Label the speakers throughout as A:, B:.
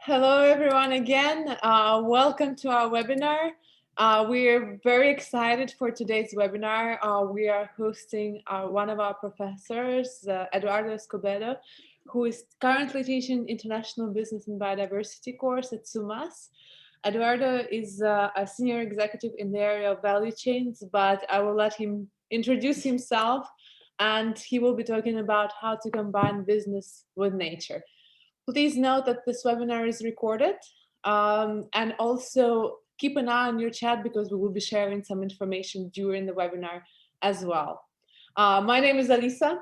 A: Hello, everyone, again. Welcome to our webinar. We're very excited for today's webinar. We are hosting one of our professors, Eduardo Escobedo, who is currently teaching International Business and Biodiversity course at SUMAS. Eduardo is a senior executive in the area of value chains, but I will let him introduce himself, and he will be talking about how to combine business with nature. Please note that this webinar is recorded, and also keep an eye on your chat because we will be sharing some information during the webinar as well. My name is Alisa.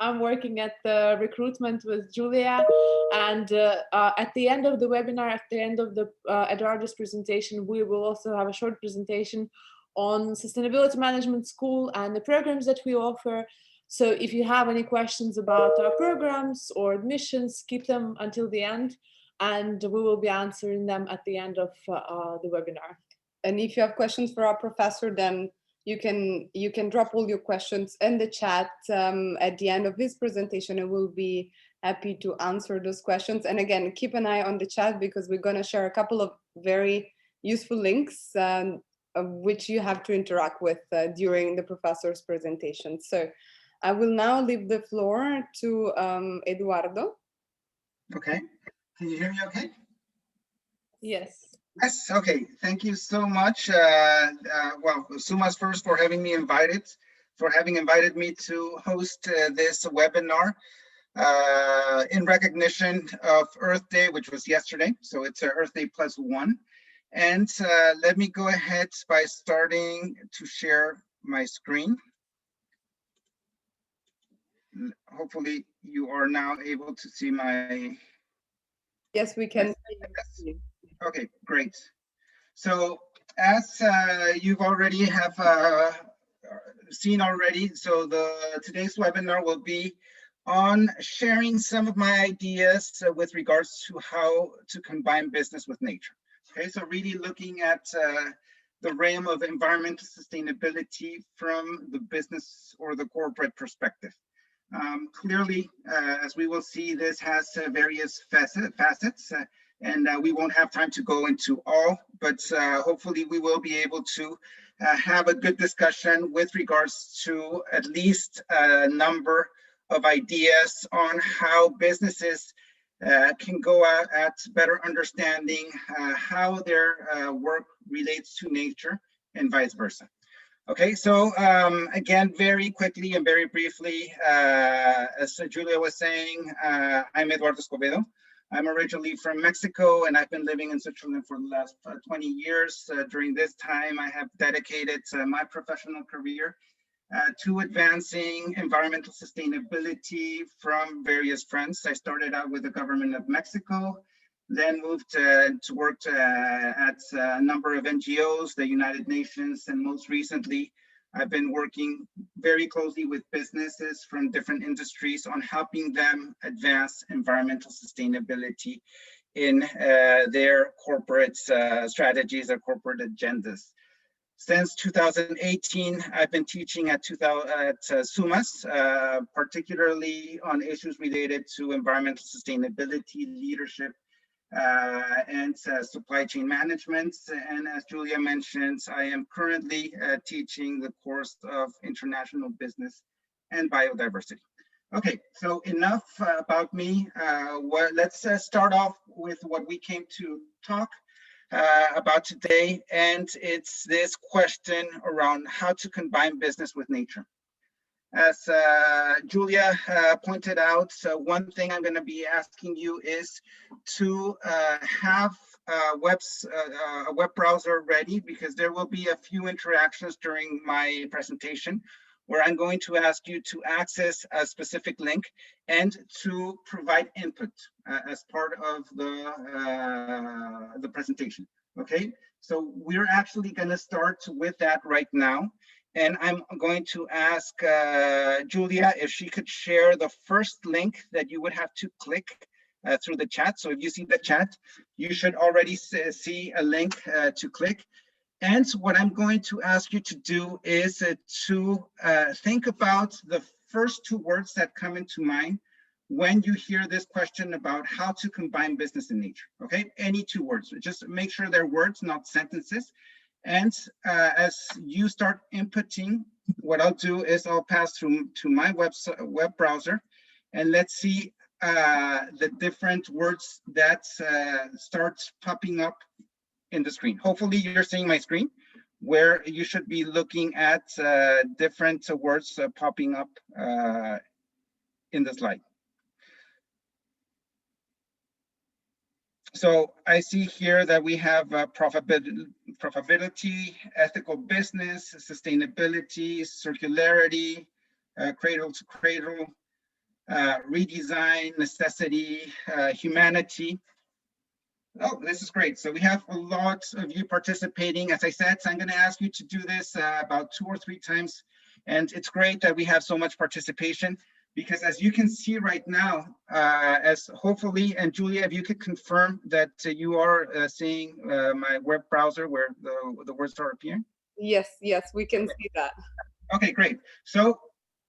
A: I'm working at the recruitment with Julia, and at the end of the webinar, at the end of the Eduardo's presentation, we will also have a short presentation on Sustainability Management School and the programs that we offer. So if you have any questions about our programs or admissions, keep them until the end, and we will be answering them at the end of the webinar.
B: And if you have questions for our professor, then you can drop all your questions in the chat at the end of his presentation, and we'll be happy to answer those questions. And again, keep an eye on the chat because we're going to share a couple of very useful links which you have to interact with during the professor's presentation. So I will now leave the floor to Eduardo.
C: Okay, can you hear me okay?
A: Yes.
C: Yes, okay, thank you so much. Well, Sumas first for having invited me to host this webinar in recognition of Earth Day, which was yesterday. So it's Earth Day +1. And let me go ahead by starting to share my screen. Hopefully you are now able to see my...
B: Yes, we can.
C: Yes. Okay, great. So as you've already have seen already, so today's webinar will be on sharing some of my ideas with regards to how to combine business with nature. Okay, so really looking at the realm of environmental sustainability from the business or the corporate perspective. Clearly, as we will see, this has various facets, and we won't have time to go into all, but hopefully we will be able to have a good discussion with regards to at least a number of ideas on how businesses can go at better understanding how their work relates to nature and vice versa. Okay, so again, very quickly and very briefly, as Julia was saying, I'm Eduardo Escobedo. I'm originally from Mexico, and I've been living in Switzerland for the last 20 years. During this time, I have dedicated my professional career to advancing environmental sustainability from various fronts. I started out with the government of Mexico, then moved to work at a number of NGOs, the United Nations, and most recently, I've been working very closely with businesses from different industries on helping them advance environmental sustainability in their corporate strategies or corporate agendas. Since 2018, I've been teaching at SUMAS, particularly on issues related to environmental sustainability, leadership, and supply chain management. And as Julia mentioned, I am currently teaching the course of International Business and Biodiversity. Okay, so enough about me. Let's start off with what we came to talk about today, and it's this question around how to combine business with nature. As Julia pointed out, one thing I'm going to be asking you is to have a web browser ready, because there will be a few interactions during my presentation where I'm going to ask you to access a specific link and to provide input as part of the presentation. Okay, so we're actually going to start with that right now. And I'm going to ask Julia if she could share the first link that you would have to click through the chat. So if you see the chat, you should already see a link to click. And what I'm going to ask you to do is to think about the first two words that come into mind when you hear this question about how to combine business and nature, okay? Any two words, just make sure they're words, not sentences. And as you start inputting, what I'll do is I'll pass through to my web browser, and let's see the different words that starts popping up in the screen. Hopefully you're seeing my screen, where you should be looking at different words popping up in the slide. So I see here that we have profitability, ethical business, sustainability, circularity, cradle to cradle, redesign, necessity, humanity. Oh, this is great. So we have a lot of you participating. As I said, so I'm going to ask you to do this about 2 or 3 times. And it's great that we have so much participation, because as you can see right now, as hopefully, and Julia, if you could confirm that you are seeing my web browser where the words are appearing.
B: Yes, we can see that.
C: Okay, great. So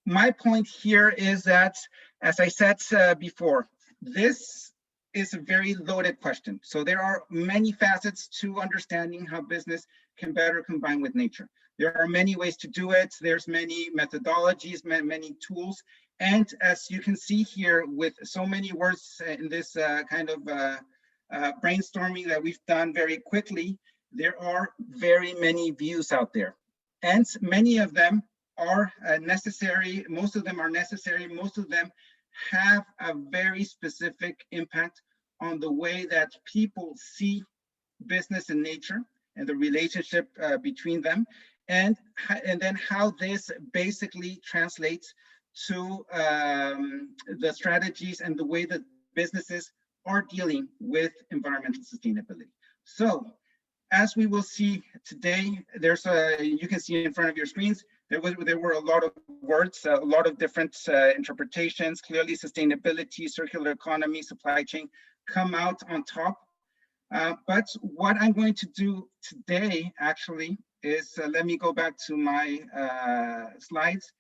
C: my point here is that, as I said before, this is a very loaded question. So there are many facets to understanding how business can better combine with nature. There are many ways to do it. There's many methodologies, many tools. And as you can see here, with so many words in this kind of brainstorming that we've done very quickly, there are very many views out there. And many of them are necessary. Most of them are necessary. Most of them have a very specific impact on the way that people see business and nature and the relationship between them, and then how this basically translates to the strategies and the way that businesses are dealing with environmental sustainability. So as we will see today, there's you can see in front of your screens, there were a lot of words, a lot of different interpretations. Clearly, sustainability, circular economy, supply chain come out on top. But what I'm going to do today actually is, let me go back to my slides.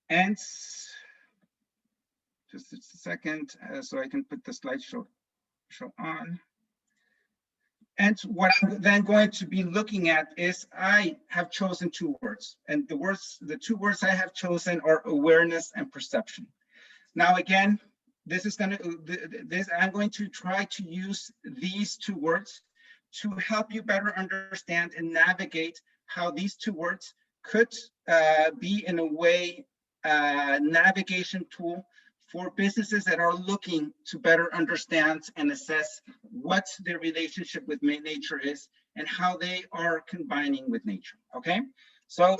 C: And just a second, so I can put the slideshow on. And what I'm then going to be looking at is, I have chosen 2 words, and the 2 words I have chosen are awareness and perception. Now, again, I'm going to try to use these 2 words to help you better understand and navigate how these 2 words could be, in a way, navigation tool for businesses that are looking to better understand and assess what their relationship with nature is and how they are combining with nature, okay? So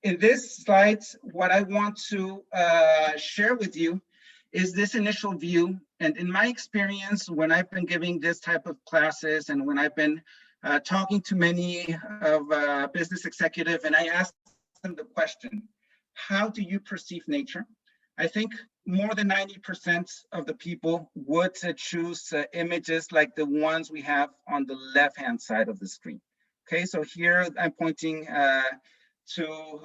C: in this slide, what I want to share with you is this initial view. And in my experience, when I've been giving this type of classes and when I've been talking to many of business executives, and I ask them the question, how do you perceive nature? I think more than 90% of the people would choose images like the ones we have on the left-hand side of the screen. Okay, so here I'm pointing to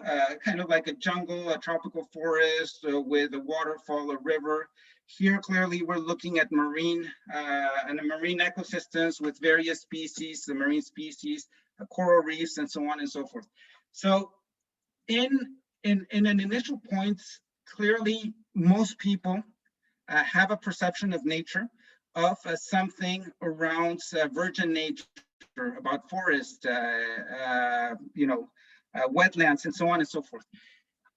C: kind of like a jungle, a tropical forest with a waterfall, a river. Here, clearly, we're looking at marine ecosystems with various species, the marine species, coral reefs, and so on and so forth. So in an initial point, clearly, most people have a perception of nature, of something around virgin nature, about forest, wetlands, and so on and so forth.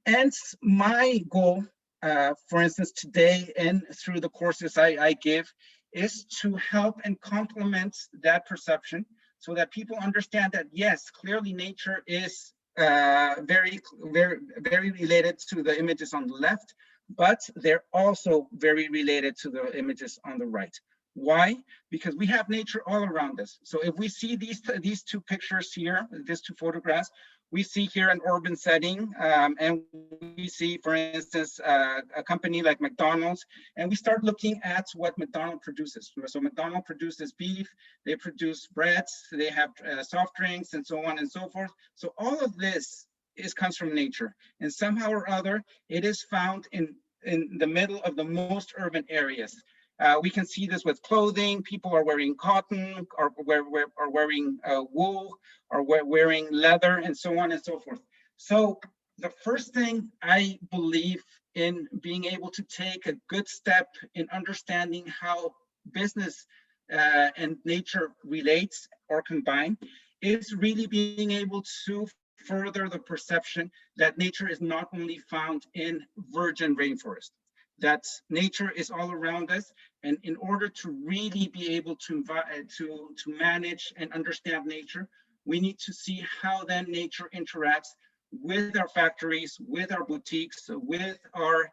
C: And my goal, for instance, today and through the courses I give, is to help and complement that perception so that people understand that, yes, clearly nature is very related to the images on the left, but they're also very related to the images on the right. Why? Because we have nature all around us. So if we see these 2 pictures here, these 2 photographs, we see here an urban setting, and we see, for instance, a company like McDonald's, and we start looking at what McDonald's produces. So McDonald's produces beef, they produce breads, they have soft drinks, and so on and so forth. So all of this comes from nature, and somehow or other, it is found in the middle of the most urban areas. We can see this with clothing. People are wearing cotton, or wearing wool, or wearing leather, and so on and so forth. So the first thing I believe in being able to take a good step in understanding how business and nature relates or combine is really being able to further the perception that nature is not only found in virgin rainforest, that nature is all around us. And in order to really be able to manage and understand nature, we need to see how then nature interacts with our factories, with our boutiques, with our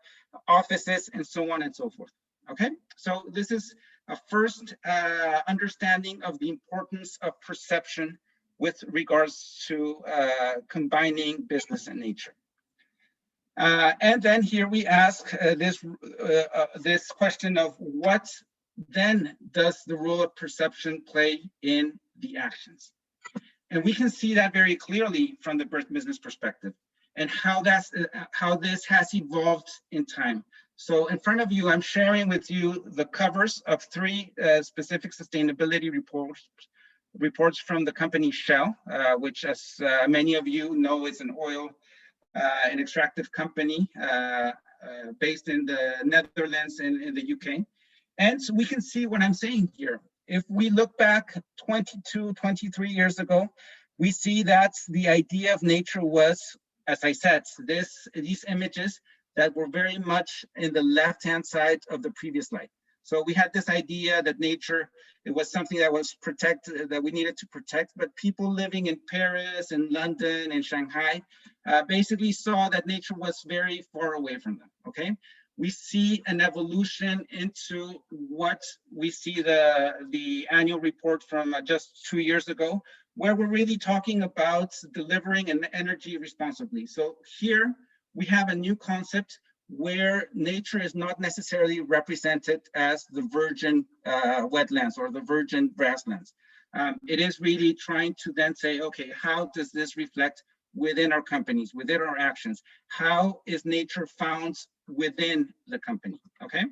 C: offices, and so on and so forth. Okay, so this is a first understanding of the importance of perception with regards to combining business and nature. And then here we ask this question of what then does the role of perception play in the actions? And we can see that very clearly from the business perspective and how this has evolved in time. So in front of you, I'm sharing with you the covers of 3 specific sustainability reports from the company Shell, which, as many of you know, is an oil and extractive company based in the Netherlands and in the UK. And so we can see what I'm saying here. If we look back 22, 23 years ago, we see that the idea of nature was, as I said, these images that were very much in the left-hand side of the previous slide. So we had this idea that nature, it was something that was protected, that we needed to protect, but people living in Paris and London and Shanghai basically saw that nature was very far away from them, okay? We see an evolution into what we see the annual report from just 2 years ago, where we're really talking about delivering an energy responsibly. So here we have a new concept where nature is not necessarily represented as the virgin wetlands or the virgin grasslands. It is really trying to then say, okay, how does this reflect within our companies, within our actions? How is nature found within the company, okay?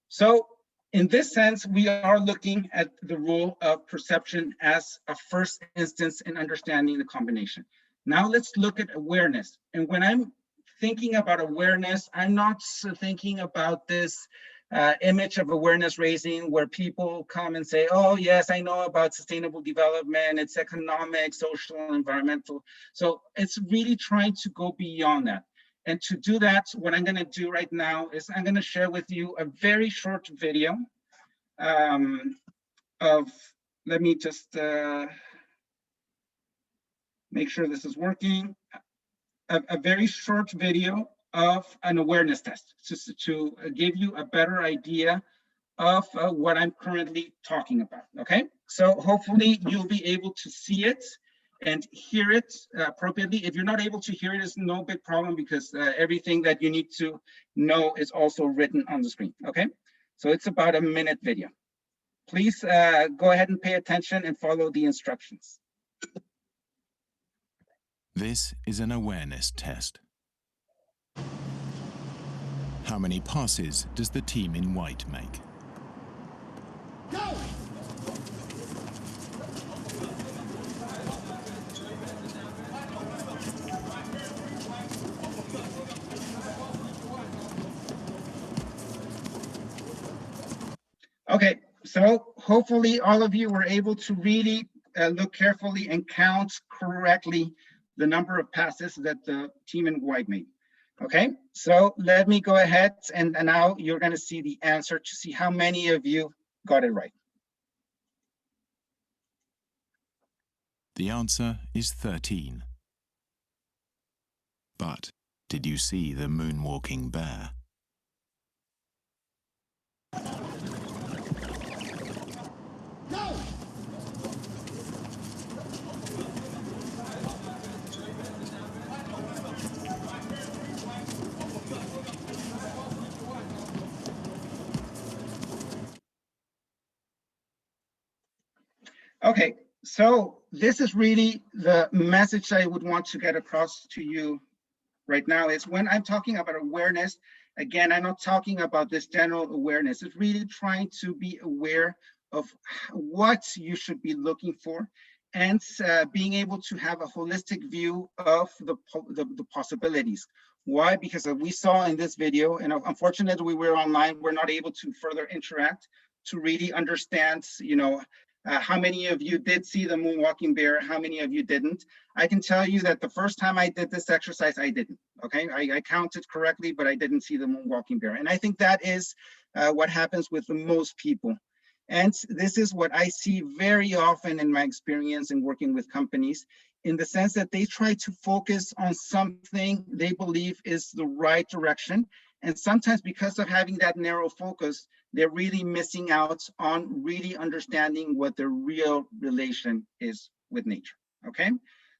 C: So in this sense, we are looking at the role of perception as a first instance in understanding the combination. Now let's look at awareness. And when I'm thinking about awareness, I'm not thinking about this image of awareness raising where people come and say, oh yes, I know about sustainable development, it's economic, social, environmental. So it's really trying to go beyond that. And to do that, what I'm gonna do right now is I'm gonna share with you a very short video let me just make sure this is working. A very short video of an awareness test, just to give you a better idea of what I'm currently talking about, okay? So hopefully you'll be able to see it and hear it appropriately. If you're not able to hear it, it's no big problem because everything that you need to know is also written on the screen, okay? So it's about a minute video. Please go ahead and pay attention and follow the instructions.
D: This is an awareness test. How many passes does the team in white make?
E: Go!
C: Okay, so hopefully all of you were able to really look carefully and count correctly the number of passes that the team in white made. Okay, so let me go ahead and now you're going to see the answer to see how many of you got it right.
D: The answer is 13. But did you see the moonwalking bear?
E: Go!
C: Okay, so this is really the message I would want to get across to you right now is when I'm talking about awareness, again, I'm not talking about this general awareness. It's really trying to be aware of what you should be looking for and being able to have a holistic view of the possibilities. Why? Because we saw in this video, and unfortunately we were online, we're not able to further interact to really understand, how many of you did see the moonwalking bear, how many of you didn't. I can tell you that the first time I did this exercise, I didn't, okay? I counted correctly, but I didn't see the moonwalking bear. And I think that is what happens with the most people. And this is what I see very often in my experience in working with companies, in the sense that they try to focus on something they believe is the right direction. And sometimes because of having that narrow focus, they're really missing out on really understanding what the real relation is with nature, okay?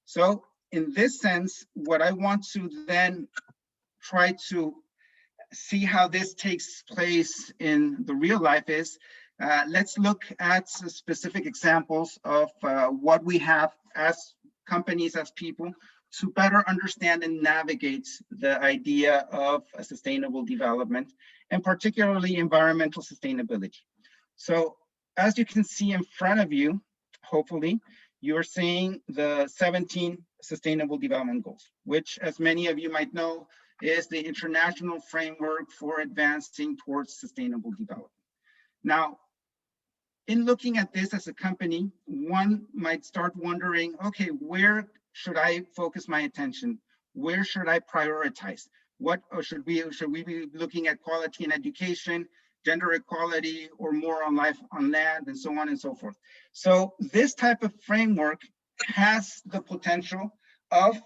C: So in this sense, what I want to then try to see how this takes place in the real life is, let's look at specific examples of what we have as companies, as people, to better understand and navigate the idea of a sustainable development, and particularly environmental sustainability. So as you can see in front of you, hopefully, you're seeing the 17 Sustainable Development Goals, which, as many of you might know, is the international framework for advancing towards sustainable development. Now, in looking at this as a company, one might start wondering, okay, where should I focus my attention? Where should I prioritize? What should we be looking at quality in education, gender equality, or more on life on land, and so on and so forth? So this type of framework has the potential of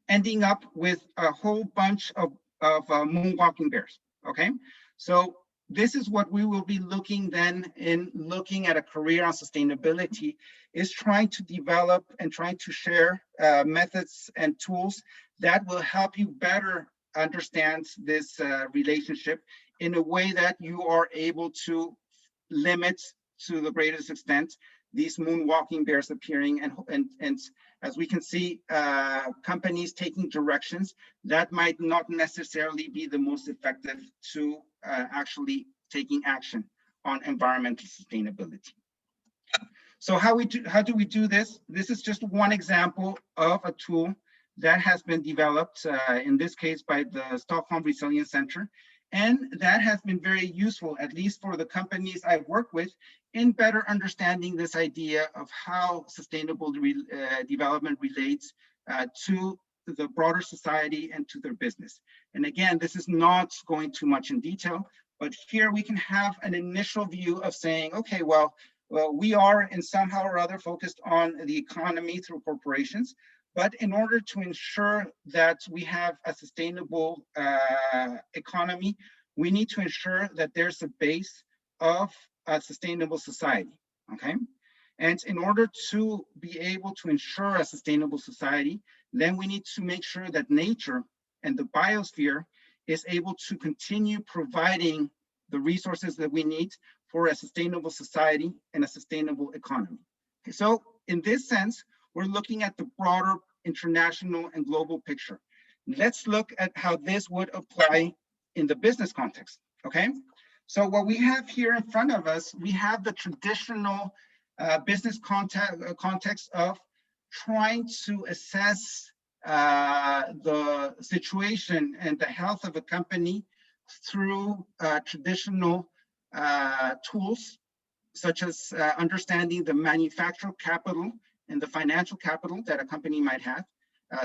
C: ending up with a whole bunch of moonwalking bears, okay? So this is what we will be looking then in looking at a career on sustainability, is trying to develop and trying to share methods and tools that will help you better understand this relationship in a way that you are able to limit to the greatest extent these moonwalking bears appearing, and as we can see, companies taking directions that might not necessarily be the most effective to actually taking action on environmental sustainability. So how do we do this? This is just one example of a tool that has been developed, in this case by the Stockholm Resilience Center, and that has been very useful, at least for the companies I've worked with, in better understanding this idea of how sustainable development relates to the broader society and to their business. And again, this is not going too much in detail, but here we can have an initial view of saying, okay, well, we are in somehow or other focused on the economy through corporations, but in order to ensure that we have a sustainable economy, we need to ensure that there's a base of a sustainable society, okay? And in order to be able to ensure a sustainable society, then we need to make sure that nature and the biosphere is able to continue providing the resources that we need for a sustainable society and a sustainable economy. Okay, so in this sense, we're looking at the broader international and global picture. Let's look at how this would apply in the business context, okay? So what we have here in front of us, we have the traditional business context of trying to assess the situation and the health of a company through traditional tools, such as understanding the manufactural capital and the financial capital that a company might have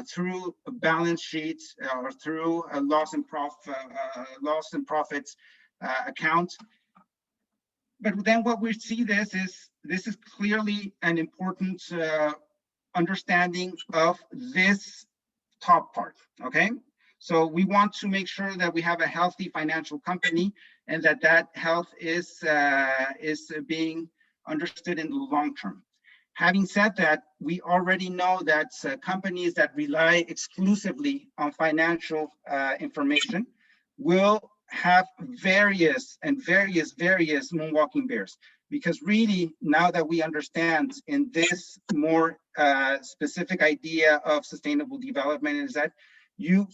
C: through a balance sheet or through a loss and profits account. But then what we see this is clearly an important understanding of this top part, okay? So we want to make sure that we have a healthy financial company and that health is being understood in the long term. Having said that, we already know that companies that rely exclusively on financial information will have various moonwalking bears. because really, now that we understand in this more specific idea of sustainable development, is that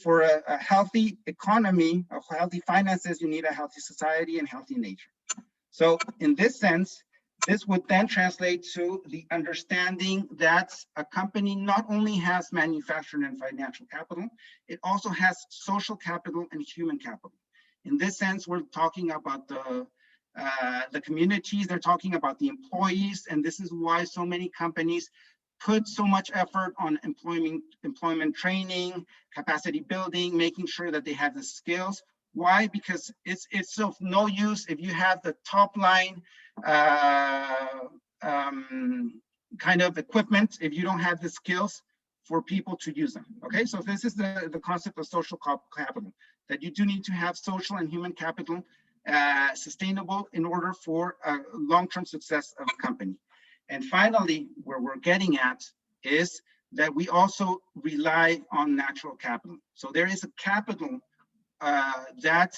C: for a healthy economy, a healthy finances, you need a healthy society and healthy nature. So in this sense, this would then translate to the understanding that a company not only has manufacturing and financial capital, it also has social capital and human capital. In this sense, we're talking about the communities, they're talking about the employees, and this is why so many companies put so much effort on employment training, capacity building, making sure that they have the skills. Why? Because it's of no use if you have the top line kind of equipment if you don't have the skills for people to use them. Okay, so this is the concept of social capital, that you do need to have social and human capital sustainable in order for long-term success of a company. And finally, where we're getting at is that we also rely on natural capital. So there is a capital that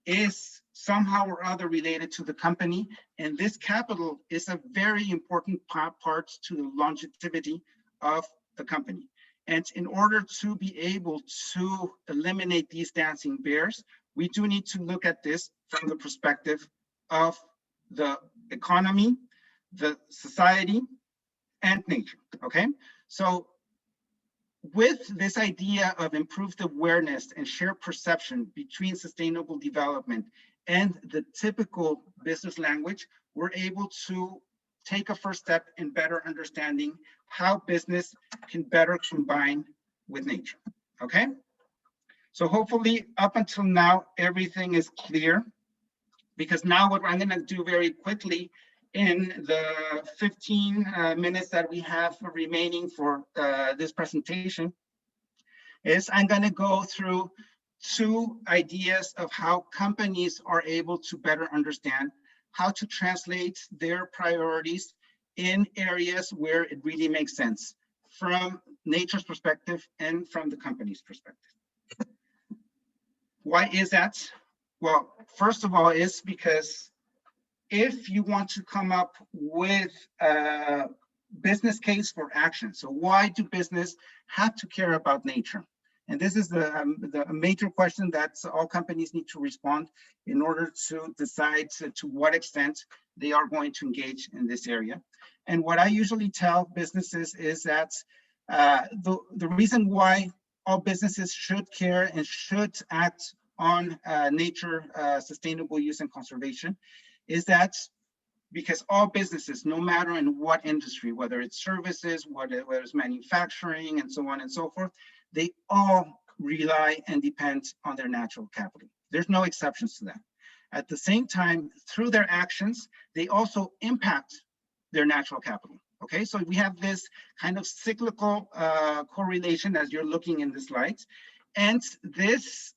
C: is somehow or other related to the company. And this capital is a very important part to the longevity of the company. And in order to be able to eliminate these dancing bears, we do need to look at this from the perspective of the economy, the society, and nature, okay? So with this idea of improved awareness and shared perception between sustainable development and the typical business language, we're able to take a first step in better understanding how business can better combine with nature, okay? So hopefully up until now, everything is clear, because now what I'm gonna do very quickly in the 15 minutes that we have remaining for this presentation is I'm going to go through two ideas of how companies are able to better understand how to translate their priorities in areas where it really makes sense from nature's perspective and from the company's perspective. Why is that? Well, first of all, is because if you want to come up with a business case for action, so why do business have to care about nature? And this is the major question that all companies need to respond in order to decide to what extent they are going to engage in this area. And what I usually tell businesses is that the reason why all businesses should care and should act on nature, sustainable use and conservation is that because all businesses, no matter in what industry, whether it's services, whether it's manufacturing and so on and so forth, they all rely and depend on their natural capital. There's no exceptions to that. At the same time, through their actions, they also impact their natural capital. Okay, so we have this kind of cyclical correlation as you're looking in the slides. And this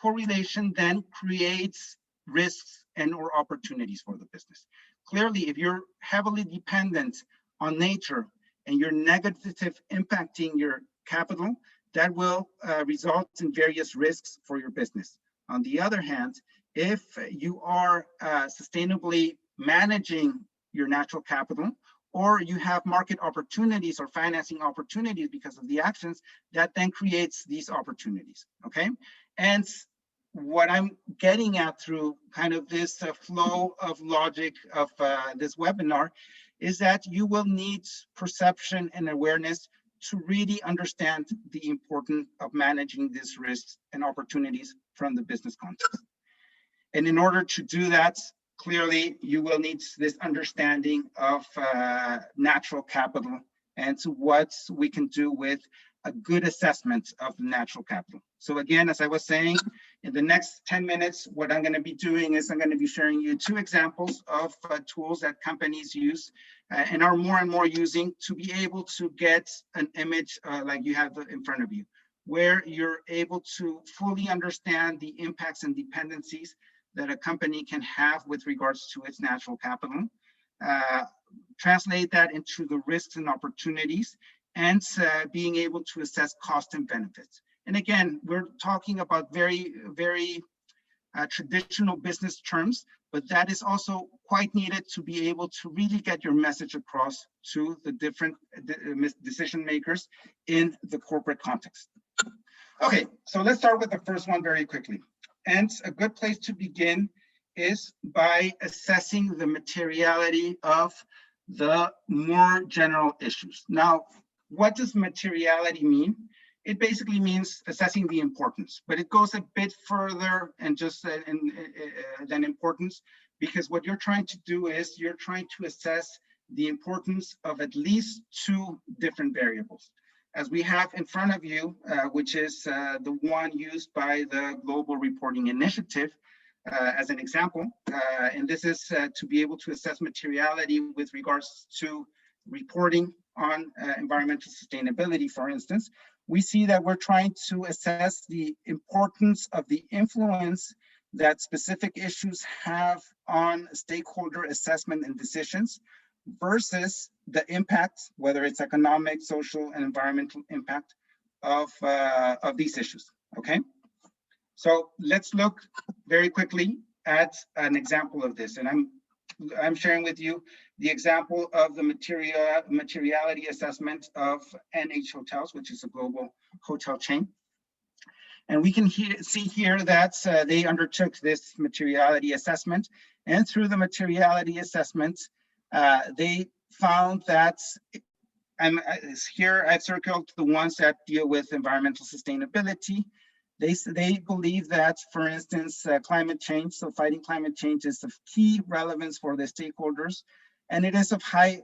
C: correlation then creates risks and or opportunities for the business. Clearly, if you're heavily dependent on nature and you're negative impacting your capital, that will result in various risks for your business. On the other hand, if you are sustainably managing your natural capital, or you have market opportunities or financing opportunities because of the actions, that then creates these opportunities, okay? And what I'm getting at through kind of this flow of logic of this webinar is that you will need perception and awareness to really understand the importance of managing these risks and opportunities from the business context. And in order to do that, clearly you will need this understanding of natural capital and to what we can do with a good assessment of the natural capital. So again, as I was saying, in the next 10 minutes, what I'm going to be doing is I'm going to be sharing you two examples of tools that companies use and are more and more using to be able to get an image like you have in front of you, where you're able to fully understand the impacts and dependencies that a company can have with regards to its natural capital, translate that into the risks and opportunities, and being able to assess cost and benefits. And again, we're talking about very, very traditional business terms, but that is also quite needed to be able to really get your message across to the different decision makers in the corporate context. Okay, so let's start with the first one very quickly. And a good place to begin is by assessing the materiality of the more general issues. Now, what does materiality mean? It basically means assessing the importance, but it goes a bit further and just than importance, because what you're trying to do is you're trying to assess the importance of at least two different variables. As we have in front of you, which is the one used by the Global Reporting Initiative as an example, and this is to be able to assess materiality with regards to reporting on environmental sustainability, for instance. We see that we're trying to assess the importance of the influence that specific issues have on stakeholder assessment and decisions versus the impact, whether it's economic, social, and environmental impact of these issues, okay? So let's look very quickly at an example of this. And I'm sharing with you the example of the materiality assessment of NH Hotels, which is a global hotel chain. And we can see here that they undertook this materiality assessment. And through the materiality assessment, they found that, and here I've circled the ones that deal with environmental sustainability. They believe that, for instance, climate change, so fighting climate change is of key relevance for the stakeholders, and it is of high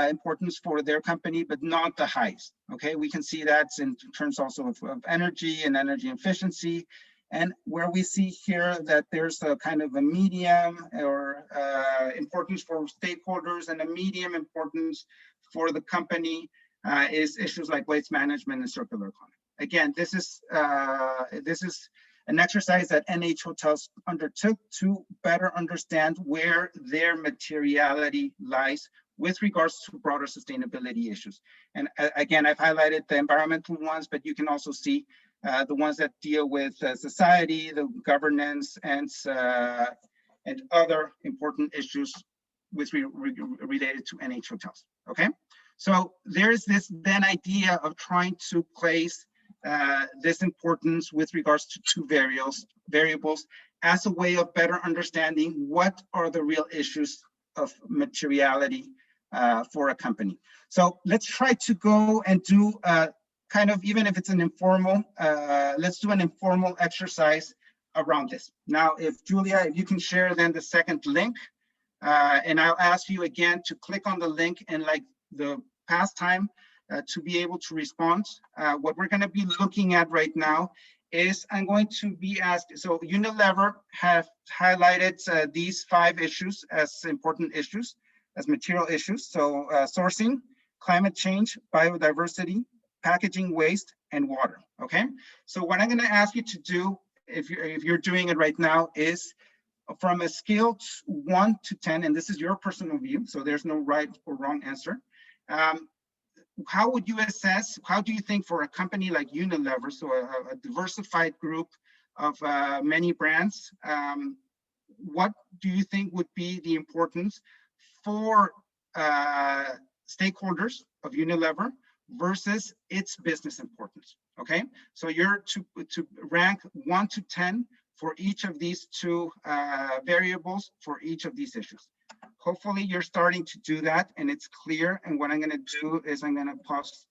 C: importance for their company, but not the highest, okay? We can see that in terms also of energy and energy efficiency, and where we see here that there's a kind of a medium or importance for stakeholders and a medium importance for the company is issues like waste management and circular economy. Again, this is an exercise that NH Hotels undertook to better understand where their materiality lies with regards to broader sustainability issues. And again, I've highlighted the environmental ones, but you can also see the ones that deal with society, the governance, and other important issues related to NH Hotels, okay? So there's this then idea of trying to place this importance with regards to two variables as a way of better understanding what are the real issues of materiality for a company. So let's try to go and do kind of, even if it's an informal, let's do an informal exercise around this. Now, if Julia, if you can share then the second link, and I'll ask you again to click on the link and like the past time, to be able to respond. What we're going to be looking at right now is I'm going to be asked, so Unilever have highlighted these 5 issues as important issues, as material issues. So sourcing, climate change, biodiversity, packaging waste, and water, okay? So what I'm going to ask you to do, if you're doing it right now, is from a scale 1 to 10, and this is your personal view, so there's no right or wrong answer. How would you assess, how do you think for a company like Unilever, so a diversified group of many brands, what do you think would be the importance for stakeholders of Unilever versus its business importance, okay? So you're to rank 1 to 10 for each of these 2 variables for each of these issues. Hopefully you're starting to do that and it's clear. And what I'm going to do is I'm going to pause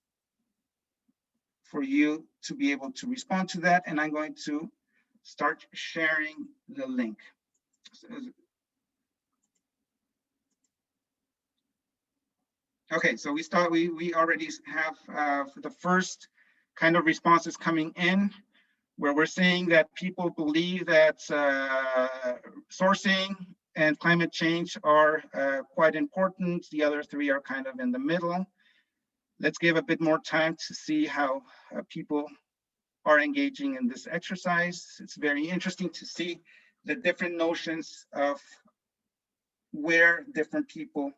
C: for you to be able to respond to that. And I'm going to start sharing the link. Okay, so we already have the first kind of responses coming in, where we're saying that people believe that sourcing and climate change are quite important. The other 3 are kind of in the middle. Let's give a bit more time to see how people are engaging in this exercise. It's very interesting to see the different notions of where different people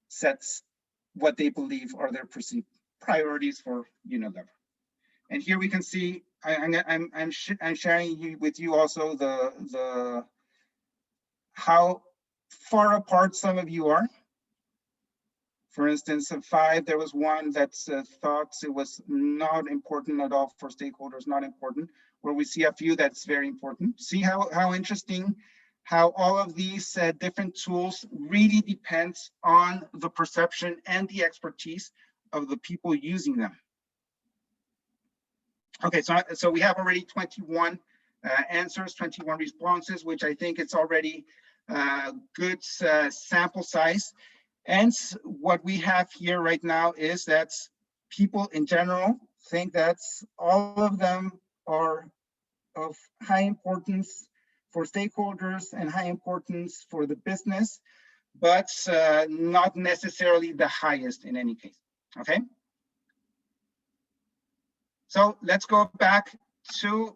C: sets what they believe are their perceived priorities for Unilever. And here we can see, I'm sharing with you also the how far apart some of you are. For instance, of 5, there was one that thought it was not important at all for stakeholders, not important, where we see a few that's very important. See how interesting, how all of these different tools really depends on the perception and the expertise of the people using them. Okay, so we have already 21 answers, 21 responses, which I think it's already good sample size. And what we have here right now is that people in general think that all of them are of high importance for stakeholders and high importance for the business, but not necessarily the highest in any case, okay? So let's go back to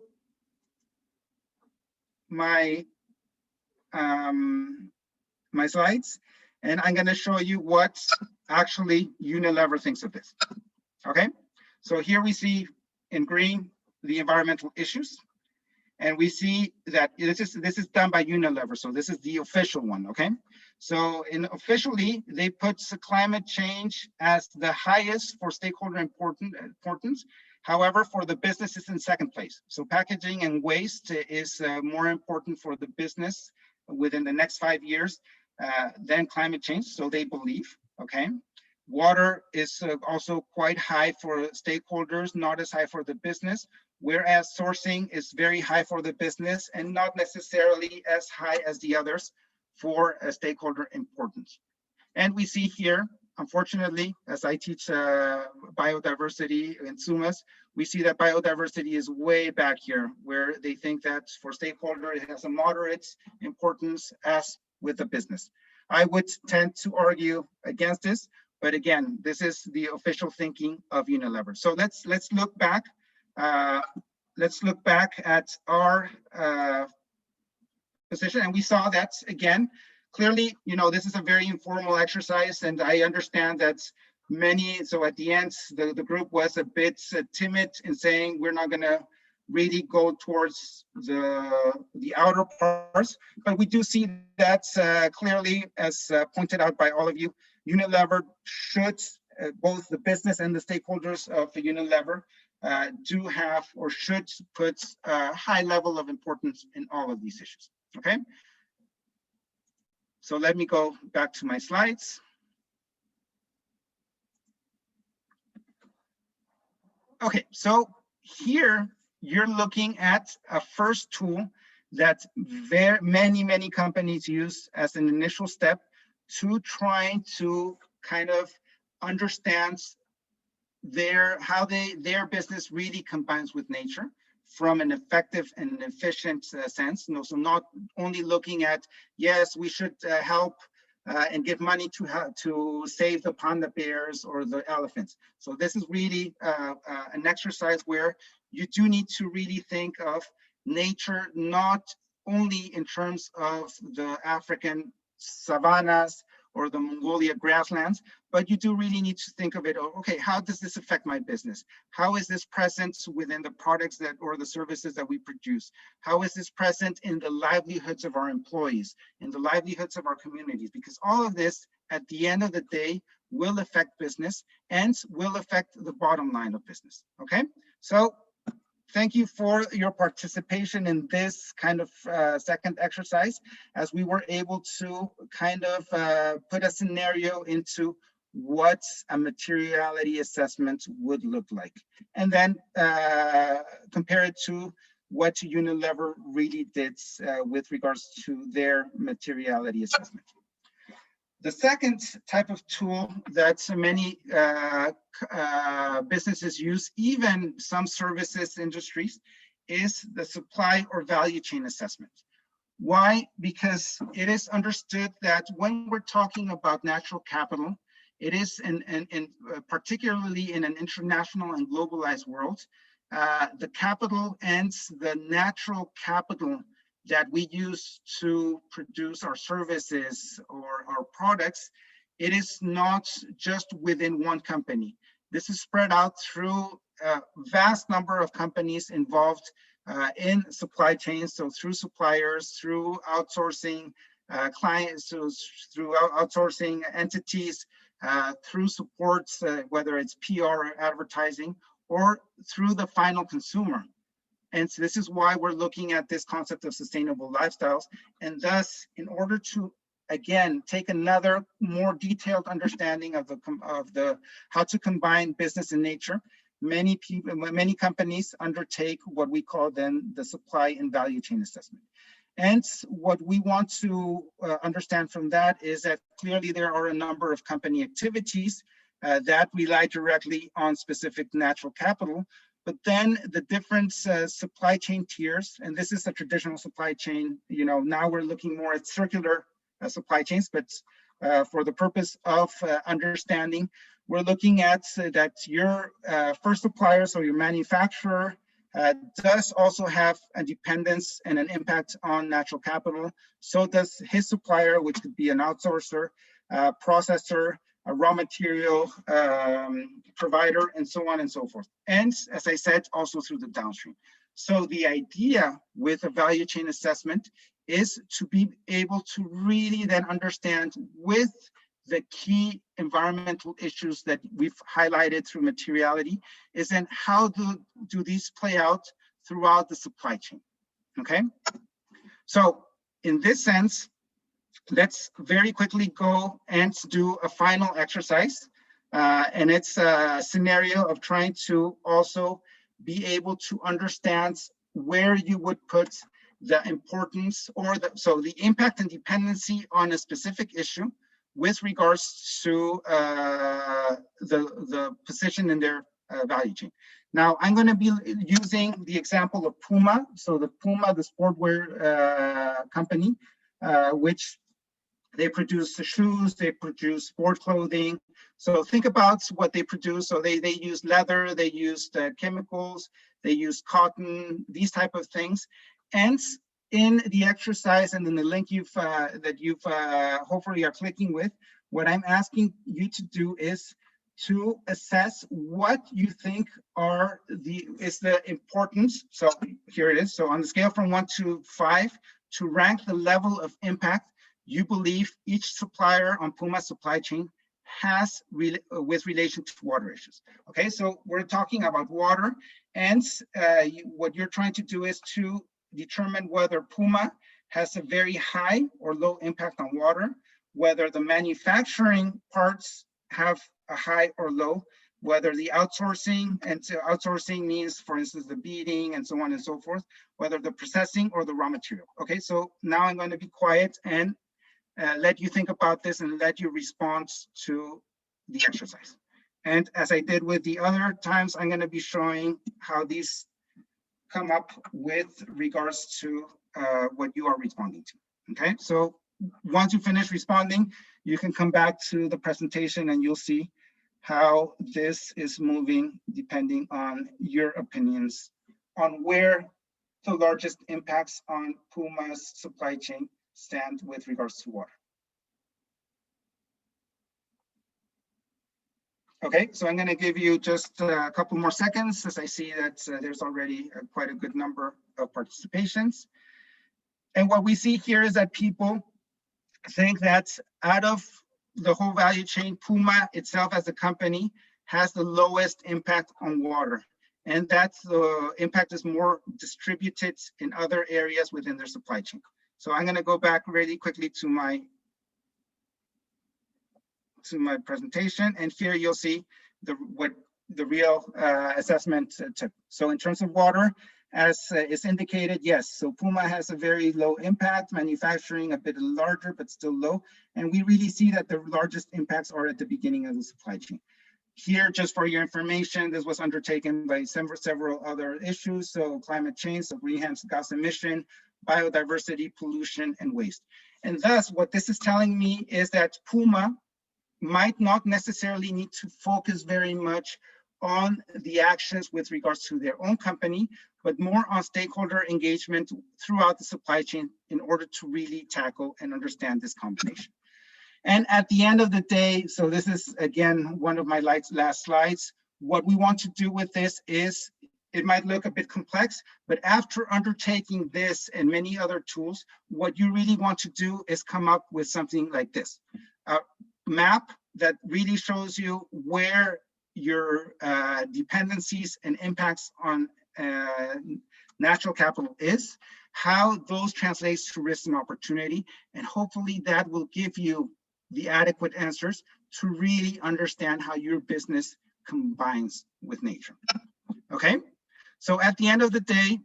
C: my, my slides, and I'm gonna show you what actually Unilever thinks of this, okay? So here we see in green, the environmental issues. And we see that this is done by Unilever, so this is the official one, okay? So officially, they put climate change as the highest for stakeholder importance. However, for the business, it's in second place. So packaging and waste is more important for the business within the next 5 years than climate change, so they believe, okay? Water is also quite high for stakeholders, not as high for the business, whereas sourcing is very high for the business and not necessarily as high as the others for a stakeholder importance. And we see here, unfortunately, as I teach biodiversity in SUMAS, we see that biodiversity is way back here, where they think that for stakeholder, it has a moderate importance as with the business. I would tend to argue against this, but again, this is the official thinking of Unilever. So let's look back. Let's look back at our position, and we saw that again. Clearly, you know, this is a very informal exercise, and I understand that many. So at the end, the group was a bit timid in saying we're not going to really go towards the outer parts, but we do see that clearly, as pointed out by all of you, Unilever should, both the business and the stakeholders of Unilever do have or should put a high level of importance in all of these issues, okay? So let me go back to my slides. Okay, so here you're looking at a first tool that many companies use as an initial step to try to kind of understand how their business really combines with nature from an effective and an efficient sense. You know, so not only looking at, yes, we should help and give money to save the panda bears or the elephants. So this is really an exercise where you do need to really think of nature, not only in terms of the African savannas or the Mongolia grasslands, but you do really need to think of it, okay, how does this affect my business? How is this present within the products or the services that we produce? How is this present in the livelihoods of our employees, in the livelihoods of our communities? Because all of this, at the end of the day, will affect business and will affect the bottom line of business, okay? So thank you for your participation in this kind of second exercise, as we were able to kind of put a scenario into what a materiality assessment would look like, and then compare it to what Unilever really did with regards to their materiality assessment. The second type of tool that many businesses use, even some services industries, is the supply or value chain assessment. Why? Because it is understood that when we're talking about natural capital, it is, particularly in an international and globalized world, the capital and the natural capital that we use to produce our services or our products, it is not just within one company. This is spread out through a vast number of companies involved in supply chains, so through suppliers, through outsourcing, clients, so through outsourcing entities, through supports, whether it's PR or advertising, or through the final consumer. And so this is why we're looking at this concept of sustainable lifestyles. And thus, in order to, again, take another more detailed understanding of the how to combine business and nature, many companies undertake what we call then the supply and value chain assessment. And what we want to understand from that is that clearly there are a number of company activities that rely directly on specific natural capital, but then the different supply chain tiers, and this is the traditional supply chain, now we're looking more at circular supply chains, but for the purpose of understanding, we're looking at that your first supplier, so your manufacturer, does also have a dependence and an impact on natural capital. So does his supplier, which could be an outsourcer, processor, a raw material provider, and so on and so forth. And as I said, also through the downstream. So the idea with a value chain assessment is to be able to really then understand with the key environmental issues that we've highlighted through materiality, is then how do these play out throughout the supply chain, okay? So in this sense, let's very quickly go and do a final exercise. And it's a scenario of trying to also be able to understand where you would put the importance or so the impact and dependency on a specific issue with regards to the position in their value chain. Now, I'm going to be using the example of Puma. So the Puma, the sportwear company, which they produce the shoes, they produce sport clothing. So think about what they produce. So they use leather, they use chemicals, they use cotton, these type of things. And in the exercise and in the link that you've hopefully are clicking with, what I'm asking you to do is to assess what you think is the importance. So here it is. So on the scale from 1 to 5, to rank the level of impact you believe each supplier on Puma's supply chain has with relation to water issues. Okay, so we're talking about water, and what you're trying to do is to determine whether Puma has a very high or low impact on water, whether the manufacturing parts have a high or low, whether the outsourcing, and so outsourcing means, for instance, the beading and so on and so forth, whether the processing or the raw material. Okay, so now I'm going to be quiet and let you think about this and let you respond to the exercise. And as I did with the other times, I'm going to be showing how these come up with regards to what you are responding to. Okay, so once you finish responding, you can come back to the presentation and you'll see how this is moving depending on your opinions on where the largest impacts on Puma's supply chain stand with regards to water. Okay, so I'm going to give you just a couple more seconds as I see that there's already quite a good number of participations. And what we see here is that people think that out of the whole value chain, Puma itself as a company has the lowest impact on water. And that the impact is more distributed in other areas within their supply chain. So I'm going to go back really quickly to my presentation, and here you'll see what the real assessment took. So in terms of water, as is indicated, yes, so Puma has a very low impact, manufacturing a bit larger, but still low. And we really see that the largest impacts are at the beginning of the supply chain. Here, just for your information, this was undertaken by several other issues. So climate change, so greenhouse gas emission, biodiversity, pollution, and waste. And thus, what this is telling me is that Puma might not necessarily need to focus very much on the actions with regards to their own company, but more on stakeholder engagement throughout the supply chain in order to really tackle and understand this combination. And at the end of the day, so this is again one of my last slides, what we want to do with this is it might look a bit complex, but after undertaking this and many other tools, what you really want to do is come up with something like this. A map that really shows you where your dependencies and impacts on natural capital is, how those translates to risk and opportunity, and hopefully that will give you the adequate answers to really understand how your business combines with nature. Okay, so at the end of the day,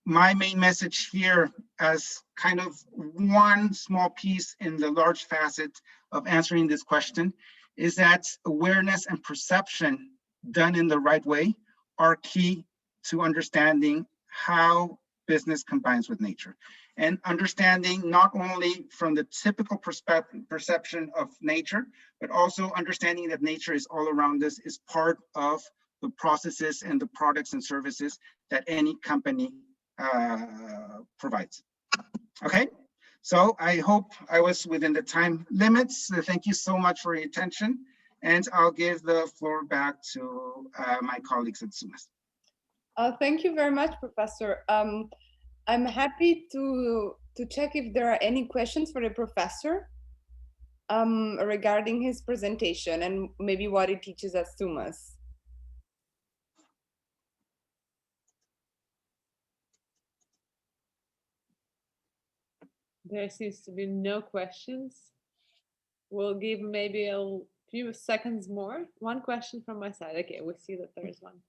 C: my main message here as kind of one small piece in the large facet of answering this question is that awareness and perception done in the right way are key to understanding how business combines with nature, and understanding not only from the typical perception of nature, but also understanding that nature is all around us, is part of the processes and the products and services that any company provides. Okay, so I hope I was within the time limits. Thank you so much for your attention, and I'll give the floor back to my colleagues at SUMAS.
B: Thank you very much, Professor. I'm happy to check if there are any questions for the professor regarding his presentation and maybe what he teaches at SUMAS.
A: There seems to be no questions. We'll give maybe a few seconds more. One question from my side. Okay, we see that there is one.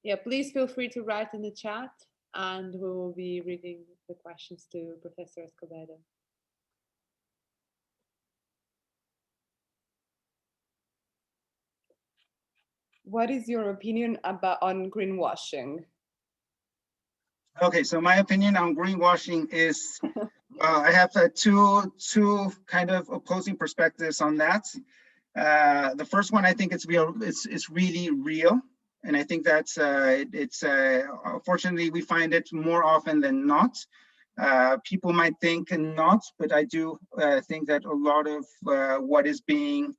A: Yeah, please feel free to write in the chat and we will be reading the questions to Professor Escobedo.
B: What is your opinion on greenwashing?
C: Okay, so my opinion on greenwashing is, I have two kind of opposing perspectives on that. The first one, I think it's really real. And I think that's, unfortunately, we find it more often than not. People might think not, but I do think that a lot of what is being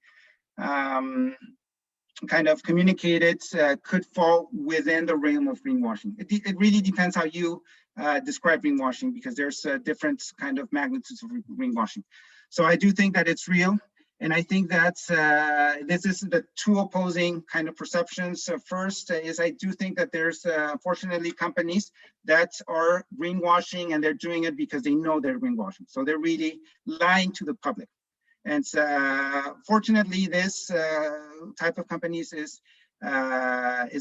C: kind of communicated could fall within the realm of greenwashing. It really depends how you describe greenwashing, because there's different kind of magnitudes of greenwashing. So I do think that it's real. And I think that this is the two opposing kind of perceptions. First is I do think that there's unfortunately companies that are greenwashing, and they're doing it because they know they're greenwashing. So they're really lying to the public. And fortunately, this type of companies is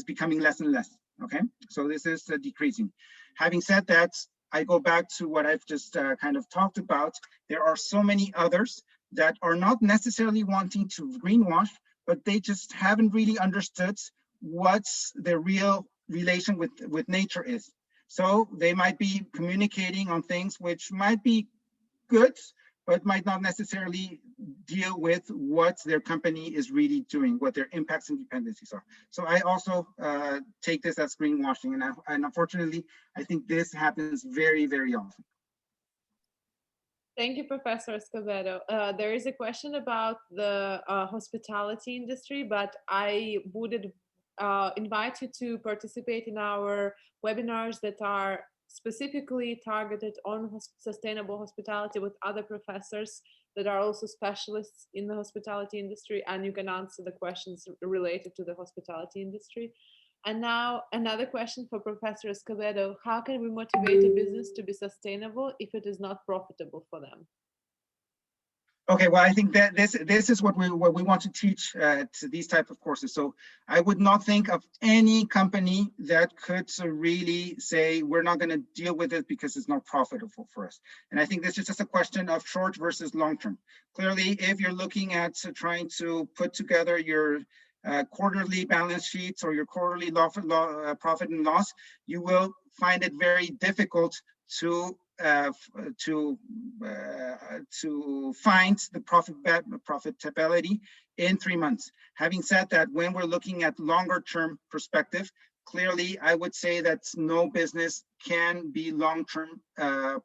C: becoming less and less. Okay, so this is decreasing. Having said that, I go back to what I've just kind of talked about. There are so many others that are not necessarily wanting to greenwash, but they just haven't really understood what's the real relation with nature is. So they might be communicating on things which might be good, but might not necessarily deal with what their company is really doing, what their impacts and dependencies are. So I also take this as greenwashing, and unfortunately, I think this happens very, very often.
A: Thank you, Professor Escobedo. There is a question about the hospitality industry, but I would invite you to participate in our webinars that are specifically targeted on sustainable hospitality with other professors that are also specialists in the hospitality industry, and you can answer the questions related to the hospitality industry. And now another question for Professor Escobedo: how can we motivate a business to be sustainable if it is not profitable for them?
C: Okay, well, I think that this is what we want to teach to these type of courses. So I would not think of any company that could really say we're not going to deal with it because it's not profitable for us. And I think this is just a question of short versus long term. Clearly, if you're looking at trying to put together your quarterly balance sheets or your quarterly profit and loss, you will find it very difficult to find the profitability in 3 months. Having said that, when we're looking at longer term perspective, clearly I would say that no business can be long-term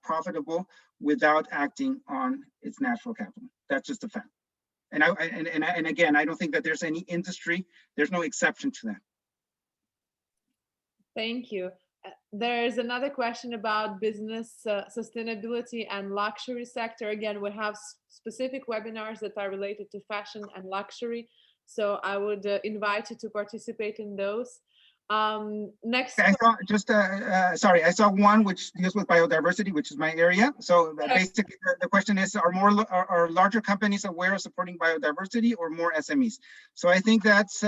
C: profitable without acting on its natural capital. That's just a fact. And again, I don't think that there's any industry, there's no exception to that.
A: Thank you. There's another question about business sustainability and luxury sector. Again, we have specific webinars that are related to fashion and luxury. So I would invite you to participate in those. Next.
C: I saw just, sorry, I saw one which deals with biodiversity, which is my area. So basically the question is, are larger companies aware of supporting biodiversity or more SMEs? So I think that's,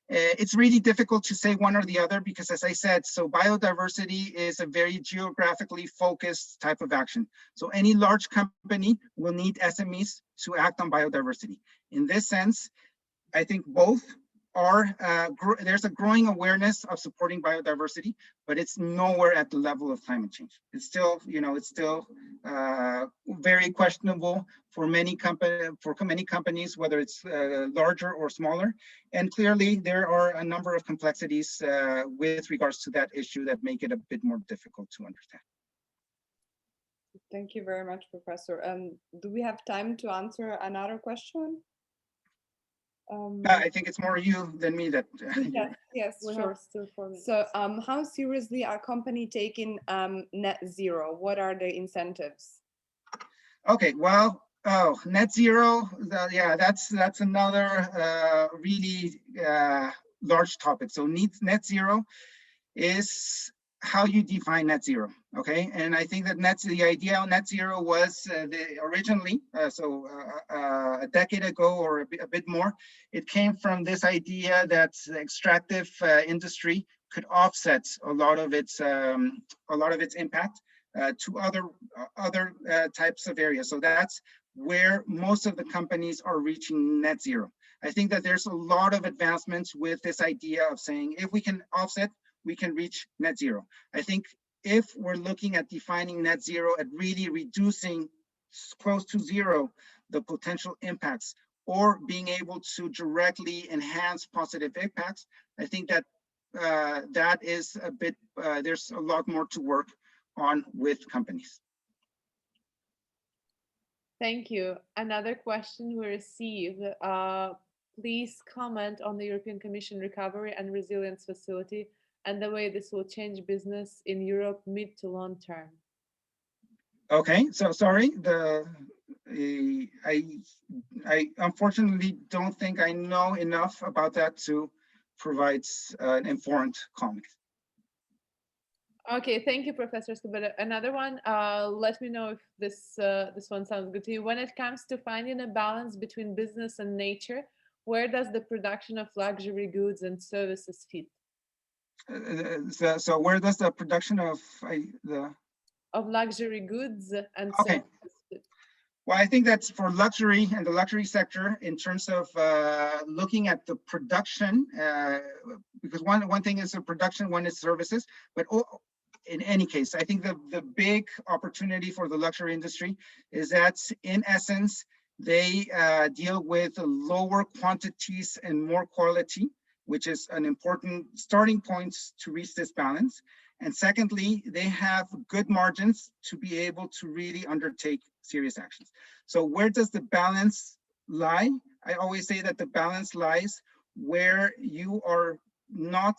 C: it's really difficult to say one or the other because as I said, so biodiversity is a very geographically focused type of action. So any large company will need SMEs to act on biodiversity. In this sense, I think both are, there's a growing awareness of supporting biodiversity, but it's nowhere at the level of climate change. It's still, you know, it's still very questionable for many companies, whether it's larger or smaller. And clearly there are a number of complexities with regards to that issue that make it a bit more difficult to understand.
B: Thank you very much, Professor. Do we have time to answer another question?
C: I think it's more you than me that.
B: Yes,
A: We
B: sure.
A: have still 4 minutes.
B: So how seriously are companies taking net zero? What are the incentives?
C: Okay, well, net zero, yeah, that's another really large topic. So net zero is how you define net zero, okay? And I think that the idea of net zero was originally, a decade ago or a bit more, it came from this idea that the extractive industry could offset a lot of its impact to other types of areas. So that's where most of the companies are reaching net zero. I think that there's a lot of advancements with this idea of saying, if we can offset, we can reach net zero. I think if we're looking at defining net zero at really reducing close to zero the potential impacts or being able to directly enhance positive impacts, I think that that is a bit, there's a lot more to work on with companies.
A: Thank you. Another question we received. Please comment on the European Commission Recovery and Resilience Facility and the way this will change business in Europe mid to long term.
C: Okay, so sorry, I unfortunately don't think I know enough about that to provide an informed comment.
A: Okay, thank you, Professor Escobedo. Another one, let me know if this one sounds good to you. When it comes to finding a balance between business and nature, where does the production of luxury goods and services fit?
C: So where does the production of
A: of luxury goods and
C: okay.
A: services fit?
C: Well, I think that's for luxury and the luxury sector in terms of looking at the production, because one thing is the production, one is services, but in any case, I think the big opportunity for the luxury industry is that in essence, they deal with lower quantities and more quality, which is an important starting point to reach this balance. And secondly, they have good margins to be able to really undertake serious actions. So where does the balance lie? I always say that the balance lies where you are not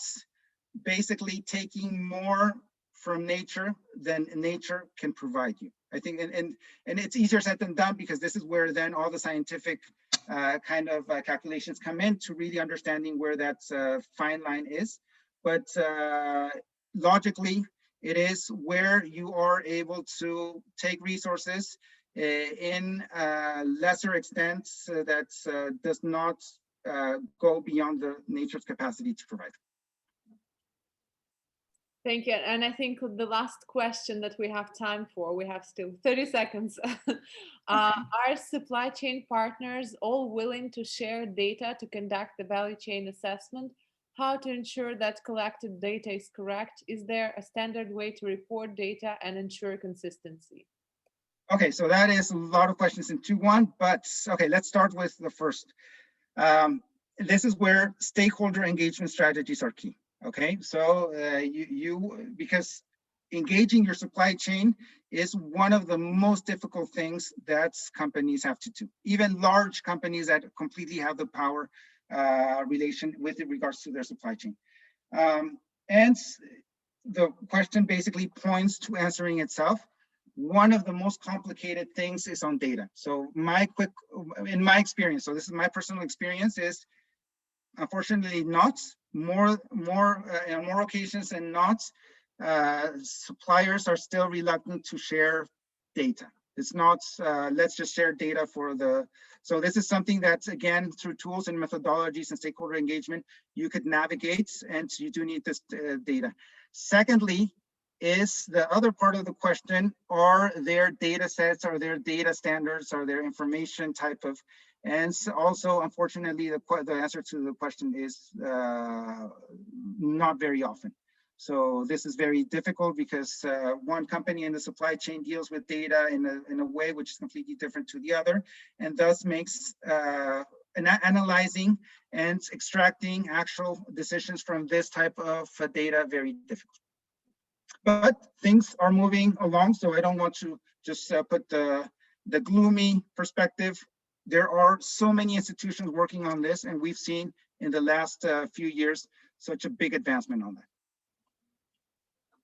C: basically taking more from nature than nature can provide you. I think, and it's easier said than done because this is where then all the scientific kind of calculations come in to really understanding where that fine line is. But logically, it is where you are able to take resources in lesser extent that does not go beyond the nature's capacity to provide.
A: Thank you. And I think the last question that we have time for, we have still 30 seconds. Are supply chain partners all willing to share data to conduct the value chain assessment? How to ensure that collected data is correct? Is there a standard way to report data and ensure consistency?
C: Okay, so that is a lot of questions into one, but okay, let's start with the first. This is where stakeholder engagement strategies are key. Okay, so because engaging your supply chain is one of the most difficult things that companies have to do. Even large companies that completely have the power relation with regards to their supply chain. And the question basically points to answering itself. One of the most complicated things is on data. So in my experience, so this is my personal experience, is unfortunately not, on more occasions than not, suppliers are still reluctant to share data. It's not, let's just share data for the, so this is something that, again, through tools and methodologies and stakeholder engagement, you could navigate, and you do need this data. Secondly, is the other part of the question, are there data sets, are there data standards, are there information type of, and also, unfortunately, the answer to the question is not very often. So this is very difficult because one company in the supply chain deals with data in a way which is completely different to the other, and thus makes analyzing and extracting actual decisions from this type of data very difficult. But things are moving along, so I don't want to just put the gloomy perspective. There are so many institutions working on this, and we've seen in the last few years such a big advancement on that.